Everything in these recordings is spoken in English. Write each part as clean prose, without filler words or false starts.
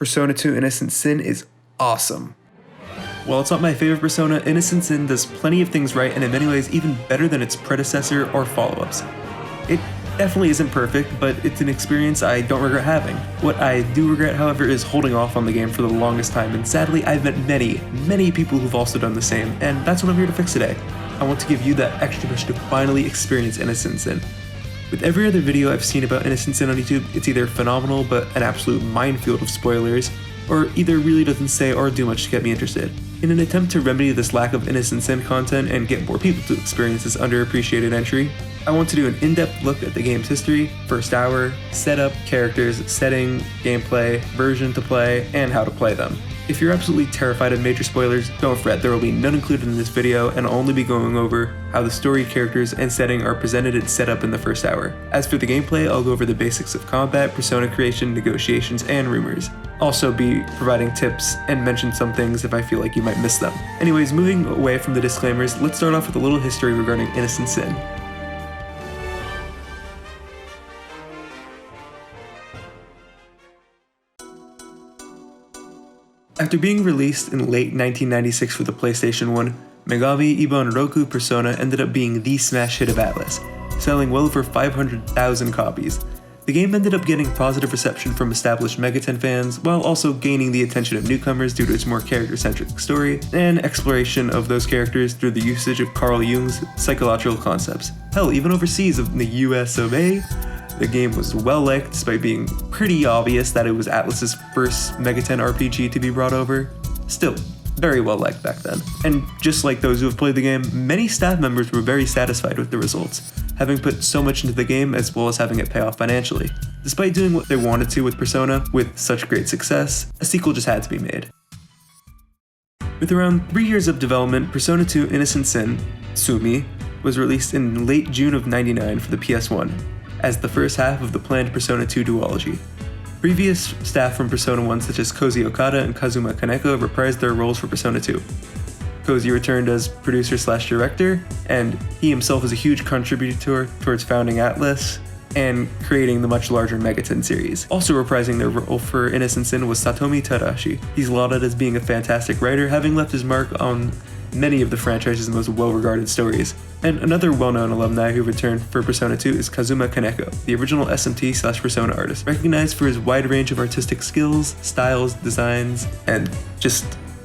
Persona 2 Innocent Sin is awesome. While it's not my favorite Persona, Innocent Sin does plenty of things right and in many ways even better than its predecessor or follow-ups. It definitely isn't perfect, but it's an experience I don't regret having. What I do regret, however, is holding off on the game for the longest time, and sadly I've met many people who've also done the same, and that's what I'm here to fix today. I want to give you that extra push to finally experience Innocent Sin. With every other video I've seen about Innocent Sin on YouTube, it's either phenomenal but an absolute minefield of spoilers, or either really doesn't say or do much to get me interested. In an attempt to remedy this lack of Innocent Sin content and get more people to experience this underappreciated entry, I want to do an in-depth look at the game's history, first hour, setup, characters, setting, gameplay, version to play, and how to play them. If you're absolutely terrified of major spoilers, don't fret, there will be none included in this video, and I'll only be going over how the story, characters, and setting are presented and set up in the first hour. As for the gameplay, I'll go over the basics of combat, persona creation, negotiations, and rumors. Also be providing tips and mention some things if I feel like you might miss them. Anyways, moving away from the disclaimers, let's start off with a little history regarding Innocent Sin. After being released in late 1996 for the PlayStation 1, Megami Iban Roku Persona ended up being the smash hit of Atlus, selling well over 500,000 copies. The game ended up getting positive reception from established Megaten fans, while also gaining the attention of newcomers due to its more character-centric story and exploration of those characters through the usage of Carl Jung's psychological concepts. Hell, even overseas in the US of A, the game was well liked despite being pretty obvious that it was Atlus's first Megaten RPG to be brought over. Still, very well liked back then. And just like those who have played the game, many staff members were very satisfied with the results, having put so much into the game as well as having it pay off financially. Despite doing what they wanted to with Persona with such great success, a sequel just had to be made. With around 3 years of development, Persona 2 Innocent Sin, Sumi, was released in late June of '99 for the PS1, as the first half of the planned Persona 2 duology. Previous staff from Persona 1 such as Koji Okada and Kazuma Kaneko reprised their roles for Persona 2. Koji returned as producer/director, and he himself is a huge contributor towards founding Atlus and creating the much larger Megaten series. Also reprising their role for Innocent Sin was Satomi Tadashi. He's lauded as being a fantastic writer, having left his mark on many of the franchise's most well-regarded stories. And another well-known alumni who returned for Persona 2 is Kazuma Kaneko, the original SMT/Persona artist, recognized for his wide range of artistic skills, styles, designs, and just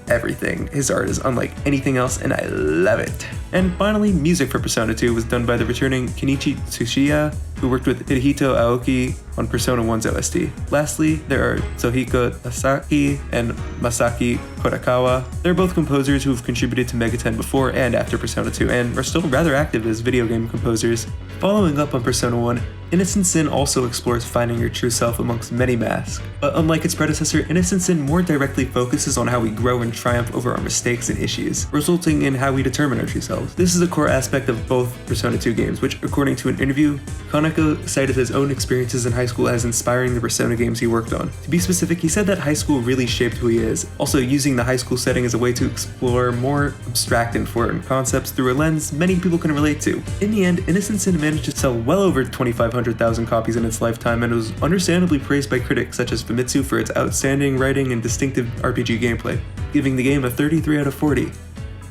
everything. His art is unlike anything else, and I love it. And finally, music for Persona 2 was done by the returning Kenichi Tsuchiya, who worked with Hidehito Aoki on Persona 1's OST. Lastly, there are Tohiko Tasaki and Masaki Kodakawa. They're both composers who have contributed to Megaten before and after Persona 2, and are still rather active as video game composers. Following up on Persona 1, Innocent Sin also explores finding your true self amongst many masks, but unlike its predecessor, Innocent Sin more directly focuses on how we grow and triumph over our mistakes and issues, resulting in how we determine our true selves. This is a core aspect of both Persona 2 games, which, according to an interview, Kaneko cited his own experiences in high school as inspiring the Persona games he worked on. To be specific, he said that high school really shaped who he is, also using the high school setting as a way to explore more abstract and foreign concepts through a lens many people can relate to. In the end, Innocent Sin managed to sell well over 2,500,000 copies in its lifetime and was understandably praised by critics such as Famitsu for its outstanding writing and distinctive RPG gameplay, giving the game a 33 out of 40.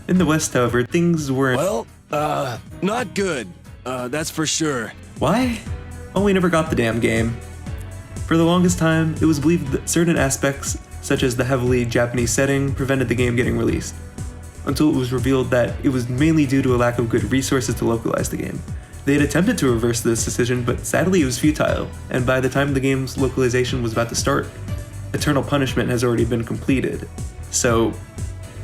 In the West, however, things weren't— Well, not good. That's for sure. Why? Well, we never got the damn game. For the longest time, it was believed that certain aspects, such as the heavily Japanese setting, prevented the game getting released, until it was revealed that it was mainly due to a lack of good resources to localize the game. They had attempted to reverse this decision, but sadly it was futile, and by the time the game's localization was about to start, Eternal Punishment has already been completed. So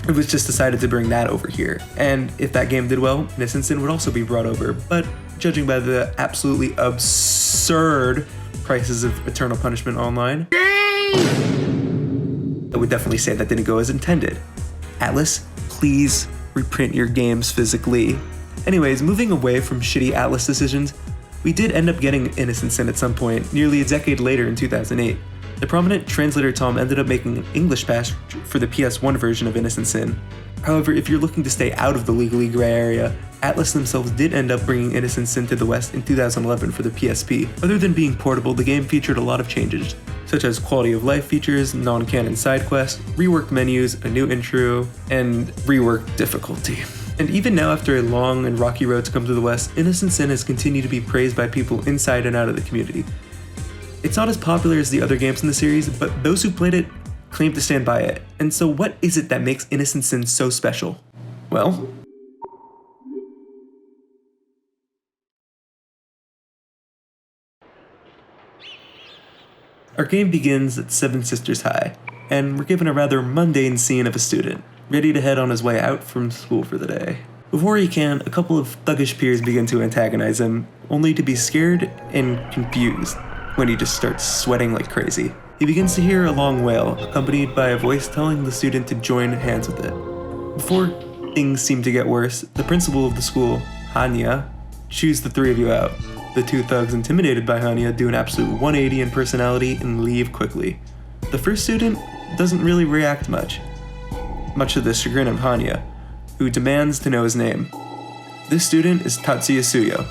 it was just decided to bring that over here, and if that game did well, Innocent Sin would also be brought over, but judging by the absolutely absurd prices of Eternal Punishment online, I would definitely say that didn't go as intended. Atlus, please reprint your games physically. Anyways, moving away from shitty Atlus decisions, we did end up getting Innocent Sin at some point, nearly a decade later in 2008. The prominent translator Tom ended up making an English patch for the PS1 version of Innocent Sin. However, if you're looking to stay out of the legally gray area, Atlus themselves did end up bringing Innocent Sin to the West in 2011 for the PSP. Other than being portable, the game featured a lot of changes, such as quality of life features, non-canon side quests, reworked menus, a new intro, and reworked difficulty. And even now, after a long and rocky road to come to the West, Innocent Sin has continued to be praised by people inside and out of the community. It's not as popular as the other games in the series, but those who played it claim to stand by it. And so what is it that makes Innocent Sin so special? Well, our game begins at Seven Sisters High, and we're given a rather mundane scene of a student, ready to head on his way out from school for the day. Before he can, a couple of thuggish peers begin to antagonize him, only to be scared and confused when he just starts sweating like crazy. He begins to hear a long wail, accompanied by a voice telling the student to join hands with it. Before things seem to get worse, the principal of the school, Hanya, chews the three of you out. The two thugs, intimidated by Hanya, do an absolute 180 in personality and leave quickly. The first student doesn't really react much to the chagrin of Hanya, who demands to know his name. This student is Tatsuya Suyo,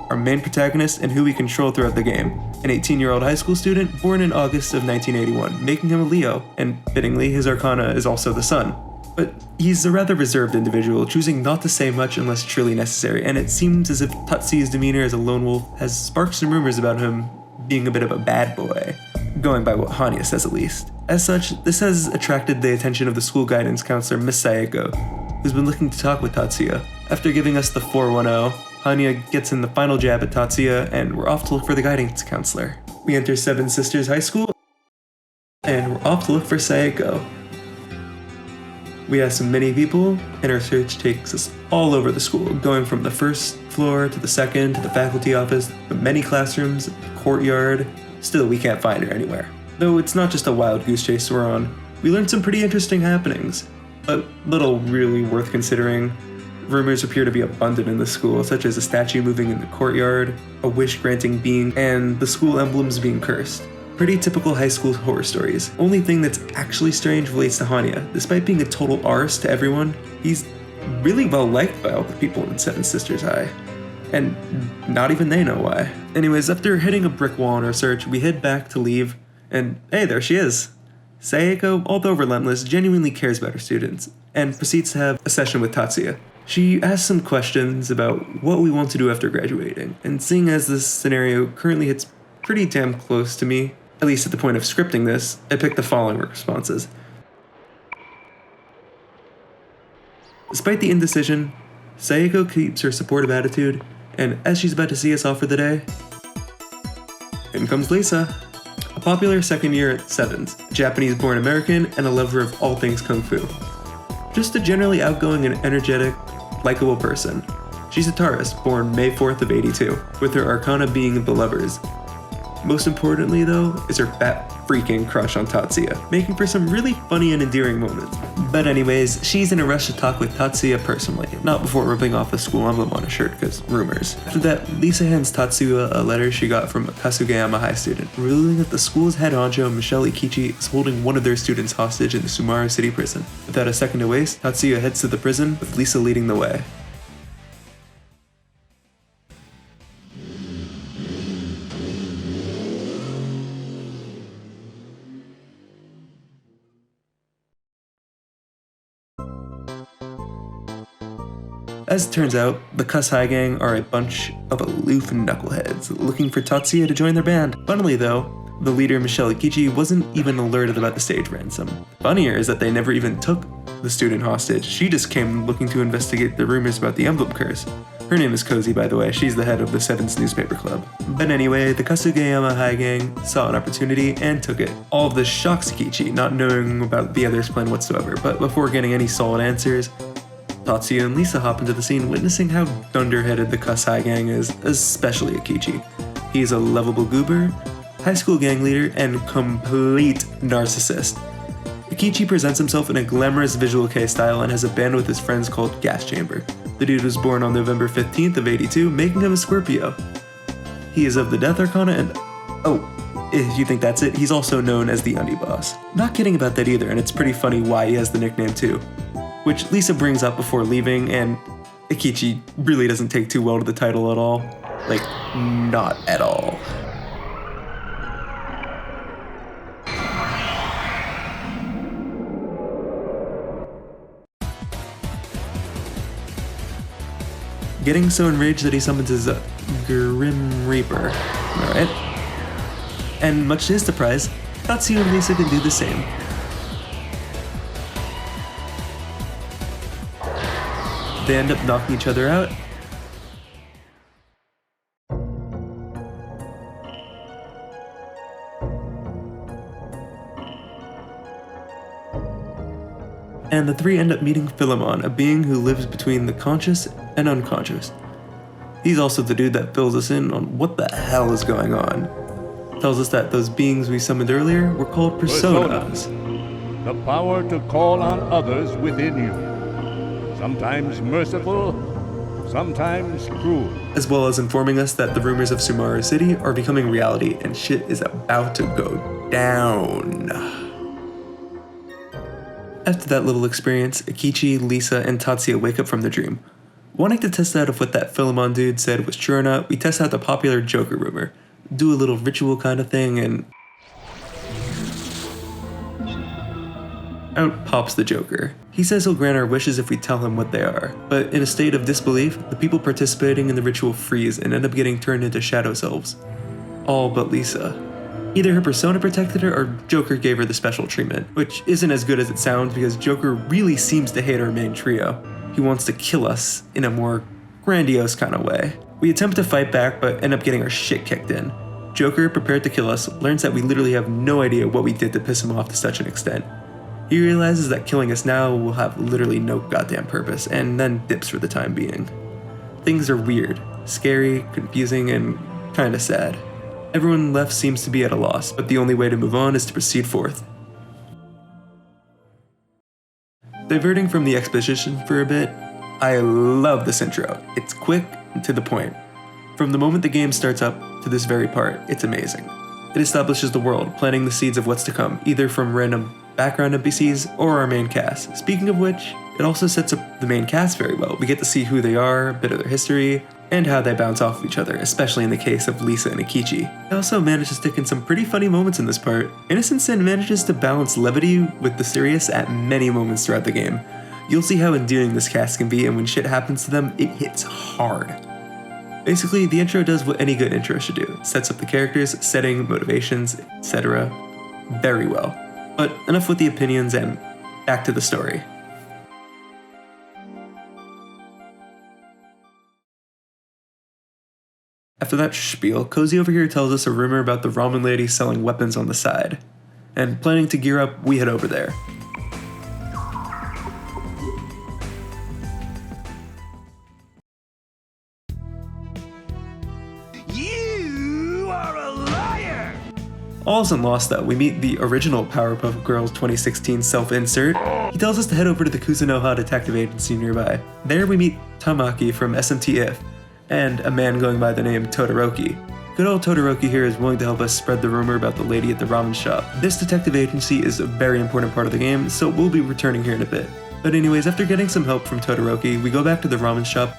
our main protagonist and who we control throughout the game, an 18-year-old high school student born in August of 1981, making him a Leo, and fittingly, his arcana is also the sun. But he's a rather reserved individual, choosing not to say much unless truly necessary, and it seems as if Tatsuya's demeanor as a lone wolf has sparked some rumors about him being a bit of a bad boy, going by what Hanya says at least. As such, this has attracted the attention of the school guidance counselor, Miss Saeko, who's been looking to talk with Tatsuya. After giving us the 410, Hanya gets in the final jab at Tatsuya, and we're off to look for the guidance counselor. We enter Seven Sisters High School, and we're off to look for Saeko. We ask many people, and our search takes us all over the school, going from the first floor to the second, to the faculty office, the many classrooms, the courtyard. Still, we can't find her anywhere. Though it's not just a wild goose chase we're on, we learned some pretty interesting happenings, but little really worth considering. Rumors appear to be abundant in the school, such as a statue moving in the courtyard, a wish-granting being, and the school emblems being cursed. Pretty typical high school horror stories. Only thing that's actually strange relates to Hanya. Despite being a total arse to everyone, he's really well liked by all the people in Seven Sisters High. And not even they know why. Anyways, after hitting a brick wall in our search, we head back to leave, and hey, there she is. Saeko, although relentless, genuinely cares about her students, and proceeds to have a session with Tatsuya. She asks some questions about what we want to do after graduating, and seeing as this scenario currently hits pretty damn close to me, at least at the point of scripting this, I picked the following responses. Despite the indecision, Saeko keeps her supportive attitude, and as she's about to see us off for the day, in comes Lisa, a popular second year at Sevens, a Japanese-born American, and a lover of all things kung fu. Just a generally outgoing and energetic, likable person. She's a Taurus, born May 4th of 82, with her arcana being the Lovers. Most importantly, though, is her fat freaking crush on Tatsuya, making for some really funny and endearing moments. But anyways, she's in a rush to talk with Tatsuya personally, not before ripping off the school emblem on her shirt, because rumors. After that, Lisa hands Tatsuya a letter she got from a Kasugayama High student, revealing that the school's head honcho, Michelle Ikichi, is holding one of their students hostage in the Sumaru City prison. Without a second to waste, Tatsuya heads to the prison, with Lisa leading the way. As it turns out, the Cuss High Gang are a bunch of aloof knuckleheads looking for Tatsuya to join their band. Funnily though, the leader Michelle Ikichi wasn't even alerted about the stage ransom. Funnier is that they never even took the student hostage. She just came looking to investigate the rumors about the emblem curse. Her name is Cozy, by the way. She's the head of the Sevens newspaper club. But anyway, the Kasugayama High Gang saw an opportunity and took it. All of this shocks Ikichi, not knowing about the other's plan whatsoever. But before getting any solid answers, Tatsuya and Lisa hop into the scene, witnessing how dunderheaded the Cuss High Gang is, especially Ikichi. He's a lovable goober, high school gang leader, and complete narcissist. Ikichi presents himself in a glamorous visual kei style and has a band with his friends called Gas Chamber. The dude was born on November 15th of 82, making him a Scorpio. He is of the Death Arcana and, if you think that's it, he's also known as the Undie Boss. Not kidding about that either, and it's pretty funny why he has the nickname too. Which Lisa brings up before leaving, and Ikichi really doesn't take too well to the title at all. Like, not at all. getting so enraged that he summons his Grim Reaper. Alright. And much to his surprise, Tatsuya and Lisa can do the same. They end up knocking each other out. And the three end up meeting Philemon, a being who lives between the conscious and unconscious. He's also the dude that fills us in on what the hell is going on. Tells us that those beings we summoned earlier were called personas. The power to call on others within you. Sometimes merciful, sometimes cruel. As well as informing us that the rumors of Sumaru City are becoming reality and shit is about to go down. After that little experience, Akichi, Lisa, and Tatsuya wake up from the dream. Wanting to test out if what that Philemon dude said was true or not, we test out the popular Joker rumor. Do a little ritual kind of thing, and out pops the Joker. He says he'll grant our wishes if we tell him what they are, but in a state of disbelief, the people participating in the ritual freeze and end up getting turned into shadow selves. All but Lisa. Either her persona protected her or Joker gave her the special treatment, which isn't as good as it sounds because Joker really seems to hate our main trio. He wants to kill us in a more grandiose kind of way. We attempt to fight back but end up getting our shit kicked in. Joker, prepared to kill us, learns that we literally have no idea what we did to piss him off to such an extent. He realizes that killing us now will have literally no goddamn purpose, and then dips for the time being. Things are weird, scary, confusing, and kinda sad. Everyone left seems to be at a loss, but the only way to move on is to proceed forth. Diverting from the exposition for a bit, I love this intro. It's quick and to the point. From the moment the game starts up to this very part, it's amazing. It establishes the world, planting the seeds of what's to come, either from random background NPCs or our main cast. Speaking of which, it also sets up the main cast very well. We get to see who they are, a bit of their history, and how they bounce off of each other, especially in the case of Lisa and Akichi. They also manage to stick in some pretty funny moments in this part. Innocent Sin manages to balance levity with the serious at many moments throughout the game. You'll see how endearing this cast can be, and when shit happens to them, it hits hard. Basically, the intro does what any good intro should do. Sets up the characters, setting, motivations, etc. very well. But enough with the opinions and back to the story. After that spiel, Cozy over here tells us a rumor about the ramen lady selling weapons on the side. And planning to gear up, we head over there. You are a liar! All isn't lost though. We meet the original Powerpuff Girls 2016 self-insert. He tells us to head over to the Kuzunoha Detective Agency nearby. There we meet Tamaki from SMT If, and a man going by the name Todoroki. Good old Todoroki here is willing to help us spread the rumor about the lady at the ramen shop. This detective agency is a very important part of the game, so we'll be returning here in a bit. But anyways, after getting some help from Todoroki, we go back to the ramen shop.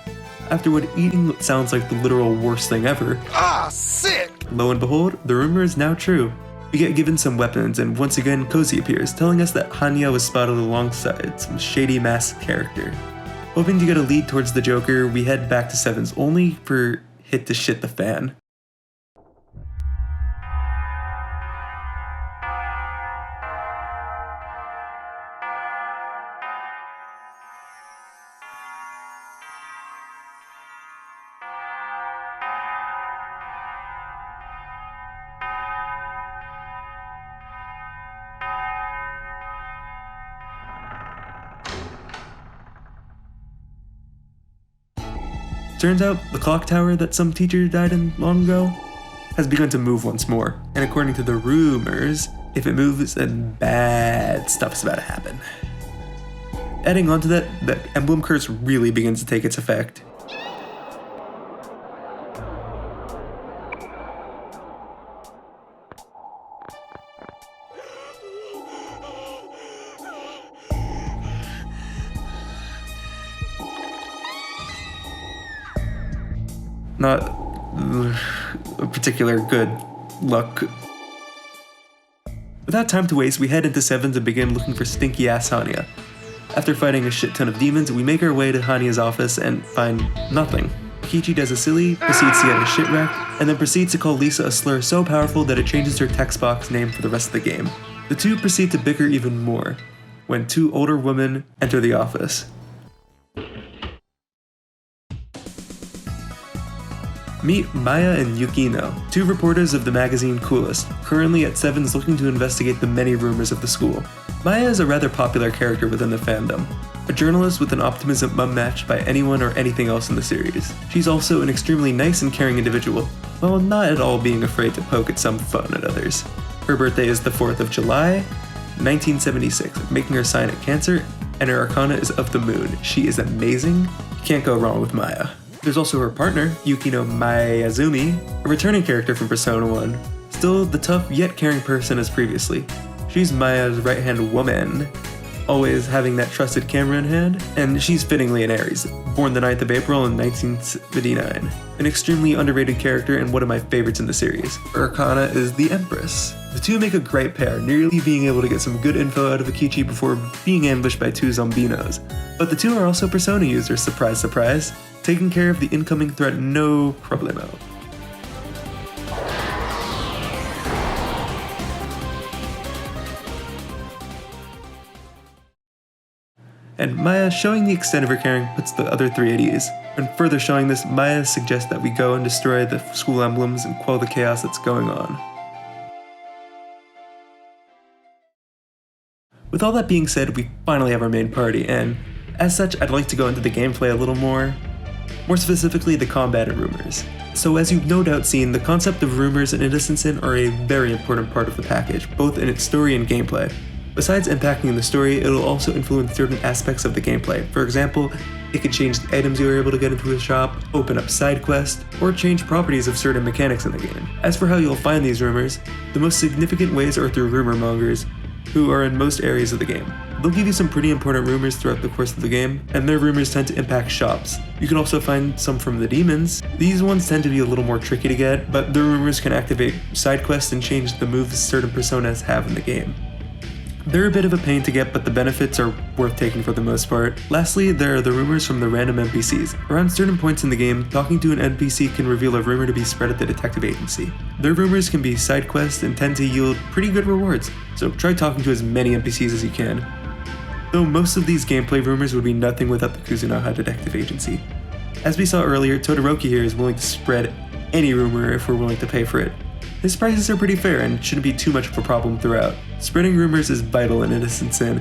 Afterward, eating what sounds like the literal worst thing ever. Ah, sick! Lo and behold, the rumor is now true. We get given some weapons, and once again, Cozy appears, telling us that Hanya was spotted alongside some shady masked character. Hoping to get a lead towards the Joker, we head back to Seven's only for Hit to shit the fan. Turns out, the clock tower that some teacher died in long ago has begun to move once more, and according to the rumors, if it moves, then bad stuff's about to happen. Adding on to that, the emblem curse really begins to take its effect. Not a particular good luck. Without time to waste, we head into Seven's and begin looking for stinky ass Hanya. After fighting a shit ton of demons, we make our way to Hanya's office and find nothing. Kichi does a silly, proceeds to get his shit wrecked, and then proceeds to call Lisa a slur so powerful that it changes her text box name for the rest of the game. The two proceed to bicker even more when two older women enter the office. Meet Maya and Yukino, two reporters of the magazine Coolest, currently at Sevens looking to investigate the many rumors of the school. Maya is a rather popular character within the fandom, a journalist with an optimism unmatched by anyone or anything else in the series. She's also an extremely nice and caring individual, while not at all being afraid to poke at some fun at others. Her birthday is the 4th of July, 1976, making her sign at Cancer, and her arcana is of the moon. She is amazing. You can't go wrong with Maya. There's also her partner, Yukino Mayazumi, a returning character from Persona 1, still the tough yet caring person as previously. She's Maya's right-hand woman, always having that trusted camera in hand, and she's fittingly an Aries, born the 9th of April in 1979. An extremely underrated character and one of my favorites in the series. Her arcana is the Empress. The two make a great pair, nearly being able to get some good info out of Akichi before being ambushed by two Zombinos. But the two are also Persona users, surprise surprise, taking care of the incoming threat no problemo. And Maya, showing the extent of her caring, puts the other three at ease. And further showing this, Maya suggests that we go and destroy the school emblems and quell the chaos that's going on. With all that being said, we finally have our main party, and as such, I'd like to go into the gameplay a little more specifically the combat and rumors. So as you've no doubt seen, the concept of rumors and Innocent Sin are a very important part of the package, both in its story and gameplay. Besides impacting the story, it'll also influence certain aspects of the gameplay. For example, it could change the items you are able to get into a shop, open up side quests, or change properties of certain mechanics in the game. As for how you'll find these rumors, the most significant ways are through rumor mongers, who are in most areas of the game. They'll give you some pretty important rumors throughout the course of the game, and their rumors tend to impact shops. You can also find some from the demons. These ones tend to be a little more tricky to get, but their rumors can activate side quests and change the moves certain personas have in the game. They're a bit of a pain to get, but the benefits are worth taking for the most part. Lastly, there are the rumors from the random NPCs. Around certain points in the game, talking to an NPC can reveal a rumor to be spread at the detective agency. Their rumors can be side quests and tend to yield pretty good rewards, so try talking to as many NPCs as you can. Though most of these gameplay rumors would be nothing without the Kuzunoha detective agency. As we saw earlier, Todoroki here is willing to spread any rumor if we're willing to pay for it. His prices are pretty fair and shouldn't be too much of a problem throughout. Spreading rumors is vital in Innocent Sin.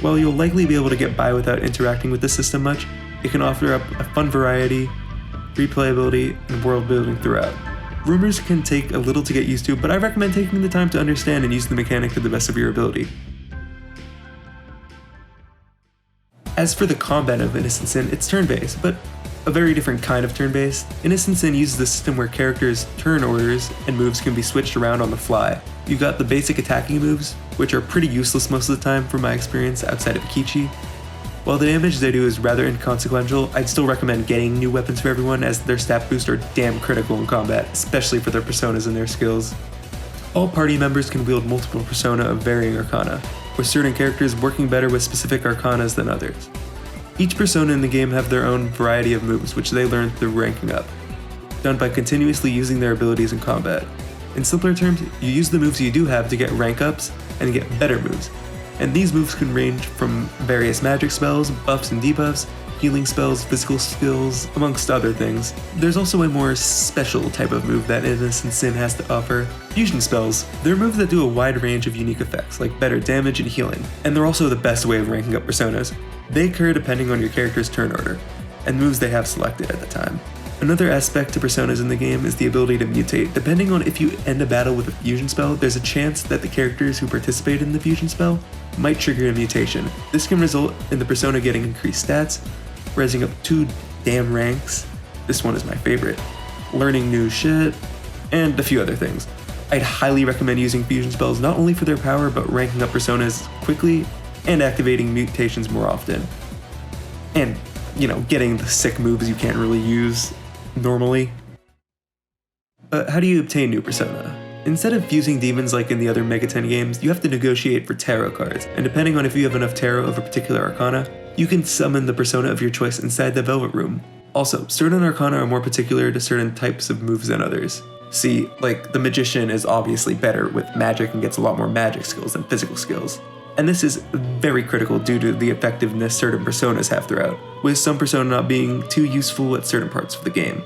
While you'll likely be able to get by without interacting with the system much, it can offer up a fun variety, replayability, and world building throughout. Rumors can take a little to get used to, but I recommend taking the time to understand and use the mechanic to the best of your ability. As for the combat of Innocent Sin, it's turn-based, but a very different kind of turn-based. Innocent Sin uses a system where characters' turn orders and moves can be switched around on the fly. You've got the basic attacking moves, which are pretty useless most of the time from my experience outside of Kichi. While the damage they do is rather inconsequential, I'd still recommend getting new weapons for everyone as their stat boosts are damn critical in combat, especially for their personas and their skills. All party members can wield multiple persona of varying arcana, with certain characters working better with specific arcanas than others. Each persona in the game have their own variety of moves, which they learn through ranking up, done by continuously using their abilities in combat. In simpler terms, you use the moves you do have to get rank ups and get better moves, and these moves can range from various magic spells, buffs and debuffs, healing spells, physical skills, amongst other things. There's also a more special type of move that Innocent Sin has to offer, fusion spells. They're moves that do a wide range of unique effects, like better damage and healing, and they're also the best way of ranking up personas. They occur depending on your character's turn order, and moves they have selected at the time. Another aspect to personas in the game is the ability to mutate. Depending on if you end a battle with a fusion spell, there's a chance that the characters who participate in the fusion spell might trigger a mutation. This can result in the persona getting increased stats, rising up 2 damn ranks, this one is my favorite, learning new shit, and a few other things. I'd highly recommend using fusion spells not only for their power, but ranking up personas quickly and activating mutations more often. And, getting the sick moves you can't really use normally. But how do you obtain new persona? Instead of fusing demons like in the other Mega 10 games, you have to negotiate for tarot cards, and depending on if you have enough tarot of a particular arcana, you can summon the persona of your choice inside the Velvet Room. Also, certain arcana are more particular to certain types of moves than others. See, like the Magician is obviously better with magic and gets a lot more magic skills than physical skills. And this is very critical due to the effectiveness certain personas have throughout, with some persona not being too useful at certain parts of the game.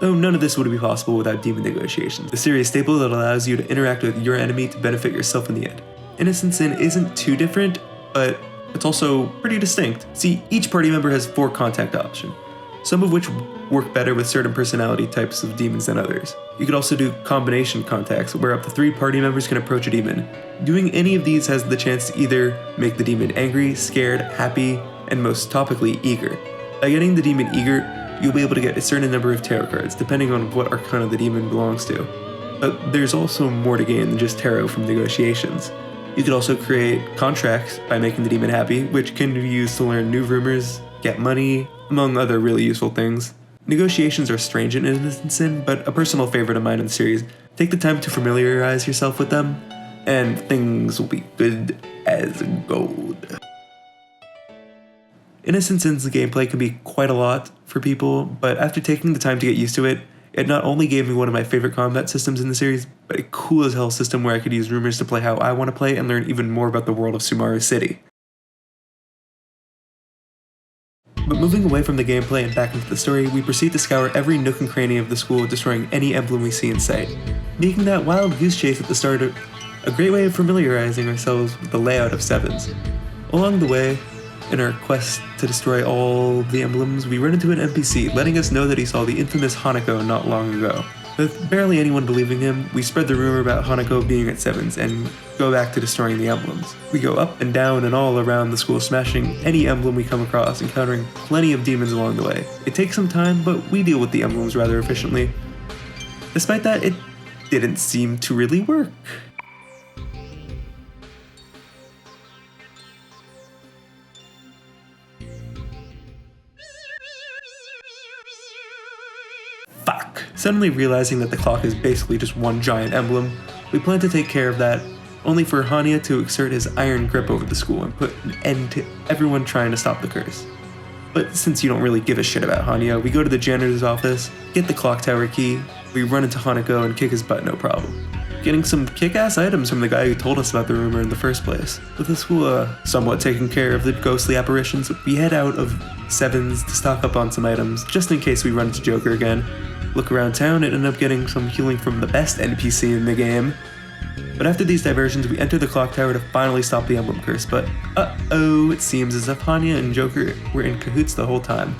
Though none of this would be possible without demon negotiations, the serious staple that allows you to interact with your enemy to benefit yourself in the end. Innocent Sin isn't too different, but it's also pretty distinct. See, each party member has 4 contact options, some of which work better with certain personality types of demons than others. You could also do combination contacts, where up to 3 party members can approach a demon. Doing any of these has the chance to either make the demon angry, scared, happy, and most topically, eager. By getting the demon eager, you'll be able to get a certain number of tarot cards, depending on what arcana the demon belongs to. But there's also more to gain than just tarot from negotiations. You could also create contracts by making the demon happy, which can be used to learn new rumors, get money, among other really useful things. Negotiations are strange in Innocent Sin, but a personal favorite of mine in the series. Take the time to familiarize yourself with them, and things will be good as gold. Innocent Sin's gameplay can be quite a lot for people, but after taking the time to get used to it, it not only gave me one of my favorite combat systems in the series, but a cool as hell system where I could use rumors to play how I want to play and learn even more about the world of Sumaru City. But moving away from the gameplay and back into the story, we proceed to scour every nook and cranny of the school, destroying any emblem we see in sight, making that wild goose chase at the start a great way of familiarizing ourselves with the layout of Sevens. Along the way, in our quest to destroy all the emblems, we run into an NPC, letting us know that he saw the infamous Hanako not long ago. With barely anyone believing him, we spread the rumor about Hanako being at Sevens and go back to destroying the emblems. We go up and down and all around the school, smashing any emblem we come across, encountering plenty of demons along the way. It takes some time, but we deal with the emblems rather efficiently. Despite that, it didn't seem to really work. Fuck. Suddenly realizing that the clock is basically just one giant emblem, we plan to take care of that, only for Hanya to exert his iron grip over the school and put an end to everyone trying to stop the curse. But since you don't really give a shit about Hanya, we go to the janitor's office, get the clock tower key, we run into Hanako and kick his butt no problem, getting some kick-ass items from the guy who told us about the rumor in the first place. With the school somewhat taking care of the ghostly apparitions, we head out of Sevens to stock up on some items, just in case we run into Joker again. Look around town and end up getting some healing from the best NPC in the game. But after these diversions, we enter the clock tower to finally stop the emblem curse, but it seems as if Hanya and Joker were in cahoots the whole time.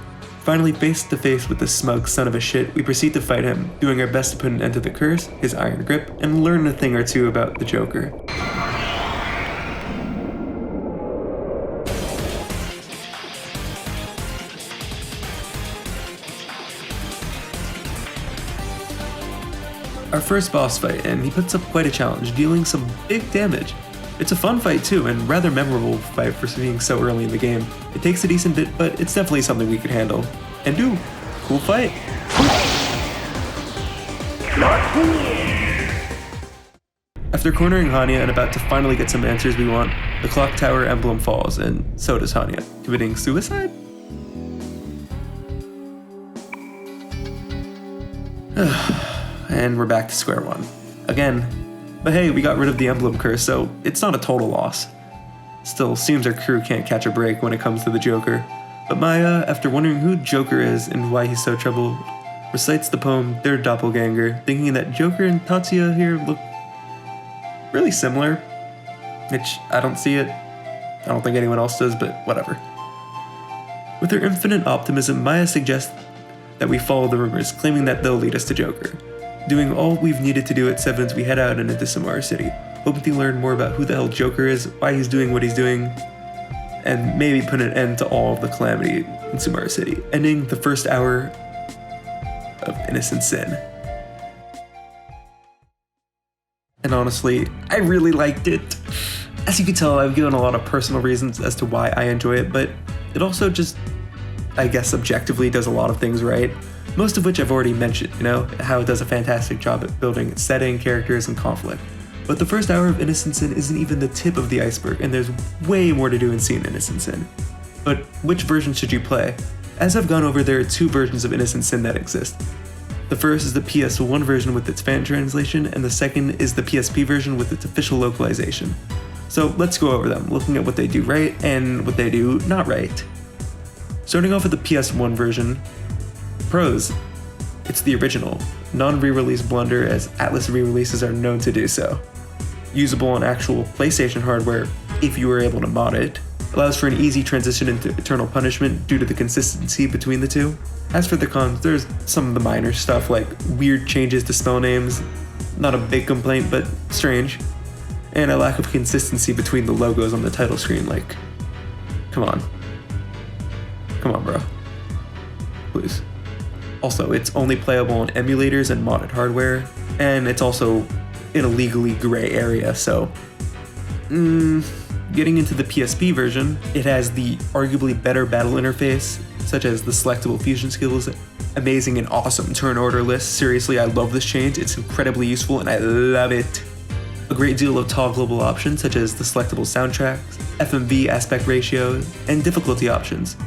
Finally, face to face with this smug son of a shit, we proceed to fight him, doing our best to put an end to the curse, his iron grip, and learn a thing or two about the Joker. Our first boss fight, and he puts up quite a challenge, dealing some big damage. It's a fun fight too, and rather memorable fight for being so early in the game. It takes a decent bit, but it's definitely something we could handle. And do. Cool fight. After cornering Hanya and about to finally get some answers we want, the clock tower emblem falls, and so does Hanya, committing suicide? And we're back to square one. Again. But hey, we got rid of the emblem curse, so it's not a total loss. Still, seems our crew can't catch a break when it comes to the Joker. But Maya, after wondering who Joker is and why he's so troubled, recites the poem Their Doppelganger, thinking that Joker and Tatsuya here look really similar. Which, I don't see it. I don't think anyone else does, but whatever. With her infinite optimism, Maya suggests that we follow the rumors, claiming that they'll lead us to Joker. Doing all we've needed to do at Sevens, we head out and into Sumaru City, hoping to learn more about who the hell Joker is, why he's doing what he's doing, and maybe put an end to all of the calamity in Sumaru City, ending the first hour of Innocent Sin. And honestly, I really liked it. As you can tell, I've given a lot of personal reasons as to why I enjoy it, but it also just, I guess, objectively does a lot of things right. most of which I've already mentioned, how it does a fantastic job at building its setting, characters, and conflict. But the first hour of Innocent Sin isn't even the tip of the iceberg, and there's way more to do in seeing Innocent Sin. But which version should you play? As I've gone over, there are two versions of Innocent Sin that exist. The first is the PS1 version with its fan translation, and the second is the PSP version with its official localization. So let's go over them, looking at what they do right and what they do not right. Starting off with the PS1 version, pros. It's the original, non-re-release blunder as Atlus re-releases are known to do so. Usable on actual PlayStation hardware if you were able to mod it. Allows for an easy transition into Eternal Punishment due to the consistency between the two. As for the cons, there's some of the minor stuff like weird changes to spell names, not a big complaint but strange, and a lack of consistency between the logos on the title screen, like, come on, bro, please. Also, it's only playable on emulators and modded hardware, and it's also in a legally gray area, so getting into the PSP version, it has the arguably better battle interface, such as the selectable fusion skills, amazing and awesome turn order list. Seriously, I love this change, it's incredibly useful and I love it. A great deal of toggleable options such as the selectable soundtracks, FMV aspect ratio, and difficulty options.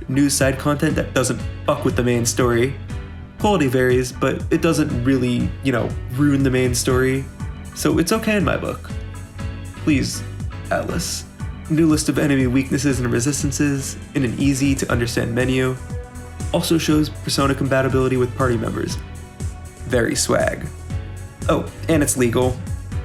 New side content that doesn't fuck with the main story. Quality varies, but it doesn't really, ruin the main story, so it's okay in my book. Please, Atlus. New list of enemy weaknesses and resistances in an easy to understand menu. Also shows Persona compatibility with party members. Very swag. Oh, and it's legal.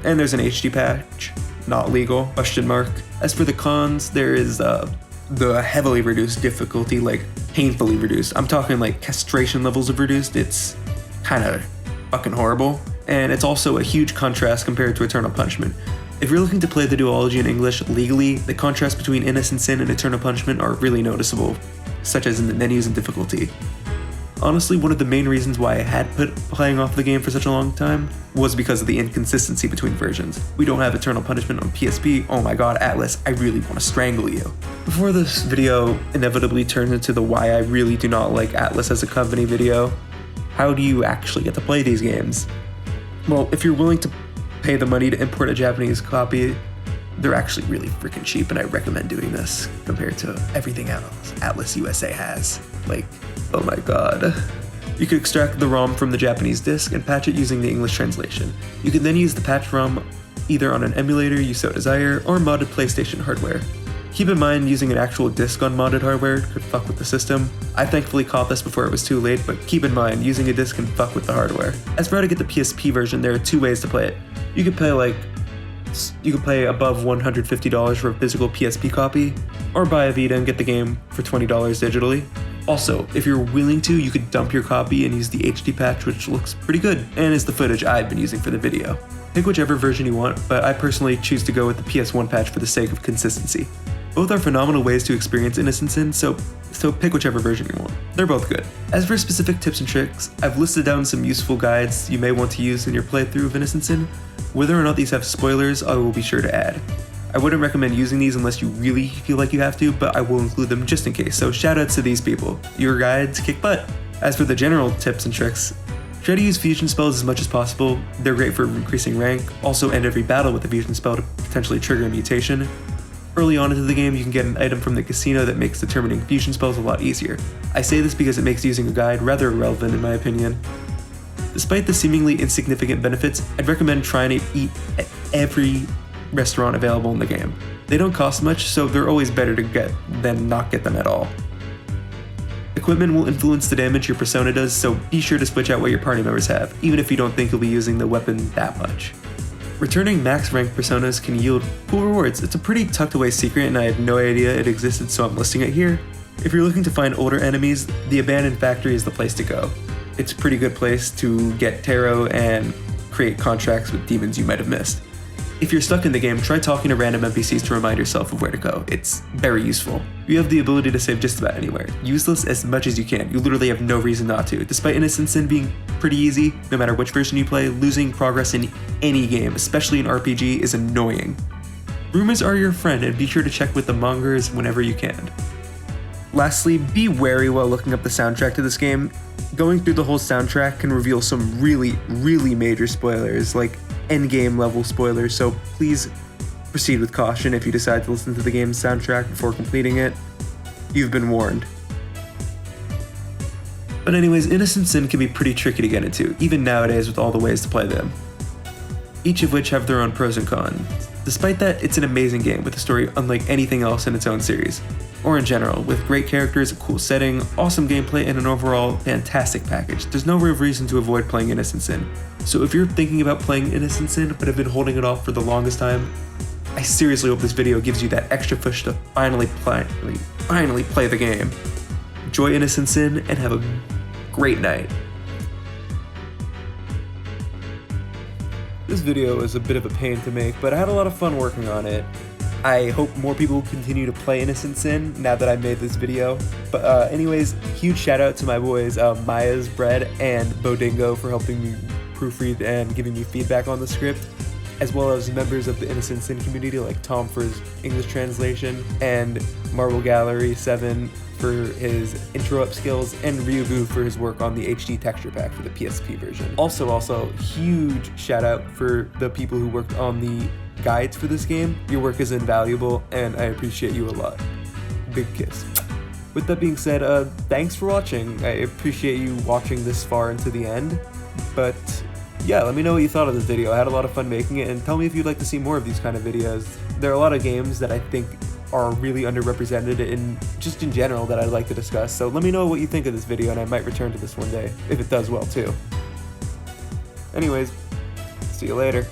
And there's an HD patch. Not legal, ? As for the cons, there is the heavily reduced difficulty, like painfully reduced. I'm talking like castration levels of reduced. It's kind of fucking horrible. And it's also a huge contrast compared to Eternal Punishment. If you're looking to play the duology in English legally, the contrast between Innocent Sin and Eternal Punishment are really noticeable, such as in the menus and difficulty. Honestly, one of the main reasons why I had put playing off the game for such a long time was because of the inconsistency between versions. We don't have Eternal Punishment on PSP, oh my god, Atlus, I really want to strangle you. Before this video inevitably turns into the why I really do not like Atlus as a company video, how do you actually get to play these games? Well, if you're willing to pay the money to import a Japanese copy, they're actually really freaking cheap, and I recommend doing this compared to everything else Atlus USA has. Like, oh my god. You could extract the ROM from the Japanese disc and patch it using the English translation. You can then use the patch ROM either on an emulator you so desire or modded PlayStation hardware. Keep in mind, using an actual disc on modded hardware could fuck with the system. I thankfully caught this before it was too late, but keep in mind, using a disc can fuck with the hardware. As for how to get the PSP version, there are two ways to play it. You could pay above $150 for a physical PSP copy, or buy a Vita and get the game for $20 digitally. Also, if you're willing to, you could dump your copy and use the HD patch, which looks pretty good, and is the footage I've been using for the video. Pick whichever version you want, but I personally choose to go with the PS1 patch for the sake of consistency. Both are phenomenal ways to experience Innocent Sin, so pick whichever version you want. They're both good. As for specific tips and tricks, I've listed down some useful guides you may want to use in your playthrough of Innocent Sin. Whether or not these have spoilers, I will be sure to add. I wouldn't recommend using these unless you really feel like you have to, but I will include them just in case, so shoutouts to these people. Your guides kick butt. As for the general tips and tricks, try to use fusion spells as much as possible. They're great for increasing rank. Also end every battle with a fusion spell to potentially trigger a mutation. Early on into the game, you can get an item from the casino that makes determining fusion spells a lot easier. I say this because it makes using a guide rather irrelevant in my opinion. Despite the seemingly insignificant benefits, I'd recommend trying to eat at every restaurant available in the game. They don't cost much, so they're always better to get than not get them at all. Equipment will influence the damage your persona does, so be sure to switch out what your party members have, even if you don't think you'll be using the weapon that much. Returning max rank personas can yield cool rewards. It's a pretty tucked away secret and I had no idea it existed, so I'm listing it here. If you're looking to find older enemies, the Abandoned Factory is the place to go. It's a pretty good place to get tarot and create contracts with demons you might have missed. If you're stuck in the game, try talking to random NPCs to remind yourself of where to go. It's very useful. You have the ability to save just about anywhere. Use this as much as you can. You literally have no reason not to. Despite Innocent Sin being pretty easy, no matter which version you play, losing progress in any game, especially an RPG, is annoying. Rumors are your friend, and be sure to check with the mongers whenever you can. Lastly, be wary while looking up the soundtrack to this game. Going through the whole soundtrack can reveal some really, really major spoilers, like endgame level spoilers, so please proceed with caution if you decide to listen to the game's soundtrack before completing it. You've been warned. But anyways, Innocent Sin can be pretty tricky to get into, even nowadays with all the ways to play them, each of which have their own pros and cons. Despite that, it's an amazing game with a story unlike anything else in its own series, or in general, with great characters, a cool setting, awesome gameplay, and an overall fantastic package. There's no real reason to avoid playing Innocent Sin. So if you're thinking about playing Innocent Sin but have been holding it off for the longest time, I seriously hope this video gives you that extra push to finally play the game. Enjoy Innocent Sin and have a great night. This video is a bit of a pain to make, but I had a lot of fun working on it. I hope more people continue to play Innocent Sin now that I made this video. But anyways, huge shout out to my boys Maya's Bread and Bodingo for helping me proofread and giving me feedback on the script, as well as members of the Innocent Sin community like Tom for his English translation, and Marble Gallery 7 for his intro up skills, and Ryugu for his work on the HD texture pack for the PSP version. Also, huge shout out for the people who worked on the guides for this game. Your work is invaluable, and I appreciate you a lot. Big kiss. With that being said, thanks for watching. I appreciate you watching this far into the end, but yeah, let me know what you thought of this video. I had a lot of fun making it, and tell me if you'd like to see more of these kind of videos. There are a lot of games that I think are really underrepresented in general that I'd like to discuss, so let me know what you think of this video, and I might return to this one day, if it does well too. Anyways, see you later.